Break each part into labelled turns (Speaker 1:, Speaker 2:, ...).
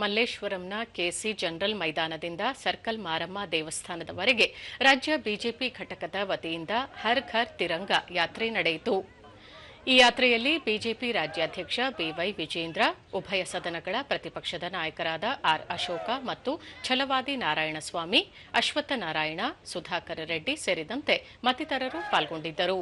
Speaker 1: ಮಲ್ಲೇಶ್ವರಂನ KC general ಮೈದಾನದಿಂದ circle Maramma ದೇವಸ್ಥಾನದವರೆಗೆ ರಾಜ್ಯ BJP ಘಟಕದ ವತಿಯಿಂದ ಹರ್ ಘರ್ ತಿರಂಗ ಯಾತ್ರೆ ನಡೆಯಿತು. ಈ ಯಾತ್ರೆಯಲ್ಲಿ ಬಿಜೆಪಿ ರಾಜ್ಯಾಧ್ಯಕ್ಷ ಬಿವೈ ವಿಜೇಂದ್ರ, ಉಭಯ ಸದನಗಳ ಪ್ರತಿಪಕ್ಷದ ನಾಯಕರಾದ ಆರ್ ಅಶೋಕ ಮತ್ತು ಛಲವಾದಿ ನಾರಾಯಣಸ್ವಾಮಿ, ಅಶ್ವತ್ಥ ನಾರಾಯಣ, ಸುಧಾಕರ ರೆಡ್ಡಿ ಸೇರಿದಂತೆ ಮತ್ತಿತರರು ಪಾಲ್ಗೊಂಡಿದ್ದರು.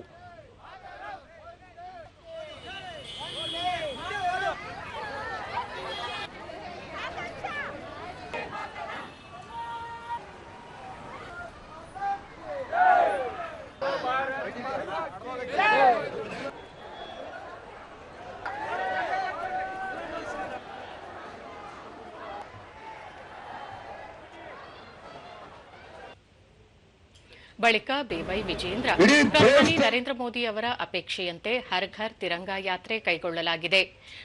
Speaker 1: ಬಳಿಕ ಬಿವೈ ವಿಜೇಂದ್ರ, ಪ್ರಧಾನಿ ನರೇಂದ್ರ ಮೋದಿ ಅವರ ಅಪೇಕ್ಷೆಯಂತೆ ಹರ್ ಘರ್ ತಿರಂಗ ಯಾತ್ರೆ ಕೈಗೊಳ್ಳಲಾಗಿದೆ.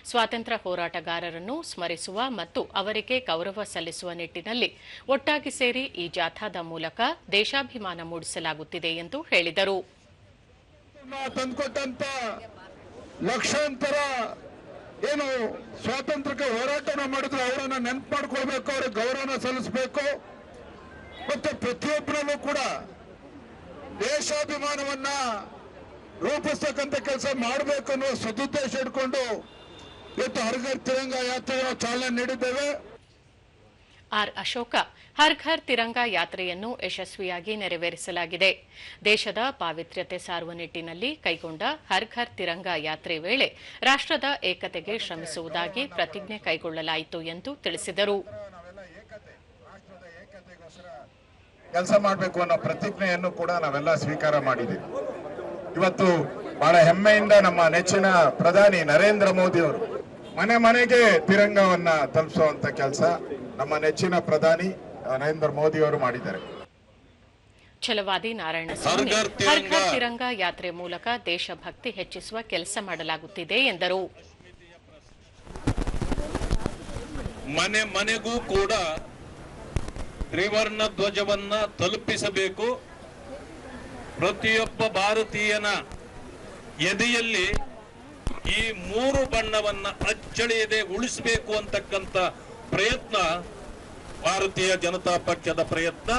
Speaker 1: ಸ್ವಾತಂತ್ರ್ಯ ಹೋರಾಟಗಾರರನ್ನು ಸ್ಮರಿಸುವ ಮತ್ತು ಅವರಿಗೆ ಗೌರವ ಸಲ್ಲಿಸುವ ನಿಟ್ಟಿನಲ್ಲಿ ಒಟ್ಟಾಗಿ ಸೇರಿ ಈ ಜಾಥಾದ ಮೂಲಕ ದೇಶಾಭಿಮಾನ ಮೂಡಿಸಲಾಗುತ್ತಿದೆ ಎಂದು ಹೇಳಿದರು.
Speaker 2: ಲಕ್ಷಾಂತರ ಏನು ಸ್ವಾತಂತ್ರ್ಯಕ್ಕೆ ಹೋರಾಟ ಮಾಡಿದ್ರು ಅವರನ್ನ ನೆನಪು ಮಾಡಿಕೊಳ್ಬೇಕು, ಅವ್ರಿಗೆ ಗೌರವನ ಸಲ್ಲಿಸಬೇಕು. ಮತ್ತೆ ಪ್ರತಿಯೊಬ್ಬರಲ್ಲೂ ಕೂಡ ದೇಶಾಭಿಮಾನವನ್ನ ರೂಪಿಸ್ತಕ್ಕಂಥ ಕೆಲಸ ಮಾಡಬೇಕು ಅನ್ನೋ ಸದುದ್ದೇಶ ಇಟ್ಕೊಂಡು ಇವತ್ತು ಹರ್ ಘರ್ ತಿರಂಗ ಯಾತ್ರೆಗೆ ಚಾಲನೆ ನೀಡಿದ್ದೇವೆ.
Speaker 1: ಆರ್ ಅಶೋಕ, ಹರ್ ಘರ್ ತಿರಂಗ ಯಾತ್ರೆಯನ್ನು ಯಶಸ್ವಿಯಾಗಿ ನೆರವೇರಿಸಲಾಗಿದೆ. ದೇಶದ ಪಾವಿತ್ರ್ಯತೆ ಸಾರುವ ನಿಟ್ಟಿನಲ್ಲಿ ಕೈಗೊಂಡ ಹರ್ ಘರ್ ತಿರಂಗ ಯಾತ್ರೆ ವೇಳೆ ರಾಷ್ಟ್ರದ ಏಕತೆಗೆ ಶ್ರಮಿಸುವುದಾಗಿ ಪ್ರತಿಜ್ಞೆ ಕೈಗೊಳ್ಳಲಾಯಿತು ಎಂದು ತಿಳಿಸಿದರು.
Speaker 2: ಕೆಲಸ ಮಾಡಬೇಕು ಅನ್ನೋ ಪ್ರತಿಜ್ಞೆಯನ್ನು ಕೂಡ ನಾವೆಲ್ಲ ಸ್ವೀಕಾರ ಮಾಡಿದ್ದೀವಿ. ಇವತ್ತು ಬಹಳ ಹೆಮ್ಮೆಯಿಂದ ನಮ್ಮ ನೆಚ್ಚಿನ ಪ್ರಧಾನಿ ನರೇಂದ್ರ ಮೋದಿ ಅವರು ಮನೆ ಮನೆಗೆ ತಿರಂಗವನ್ನ ತಲುಪಿಸುವಂತ ಕೆಲಸ ನಮ್ಮ ನೆಚ್ಚಿನ ಪ್ರಧಾನಿ ನರೇಂದ್ರ ಮೋದಿ ಅವರು ಮಾಡಿದ್ದಾರೆ.
Speaker 1: ಛಲವಾದಿ ನಾರಾಯಣಸ್ವಾಮಿ, ಹರ್ ಘರ್ ತಿರಂಗ ಯಾತ್ರೆ ಮೂಲಕ ದೇಶಭಕ್ತಿ ಹೆಚ್ಚಿಸುವ ಕೆಲಸ ಮಾಡಲಾಗುತ್ತಿದೆ ಎಂದರು.
Speaker 3: ಮನೆ ಮನೆಗೂ ಕೂಡ ತ್ರಿವರ್ಣ ಧ್ವಜವನ್ನ ತಲುಪಿಸಬೇಕು. ಪ್ರತಿಯೊಬ್ಬ ಭಾರತೀಯನ ಎದೆಯಲ್ಲಿ ಈ ಮೂರು ಬಣ್ಣವನ್ನ ಅಚ್ಚಳಿಯದೆ ಉಳಿಸಬೇಕು ಅಂತಕ್ಕಂಥ ಪ್ರಯತ್ನ ಭಾರತೀಯ ಜನತಾ ಪಕ್ಷದ ಪ್ರಯತ್ನ.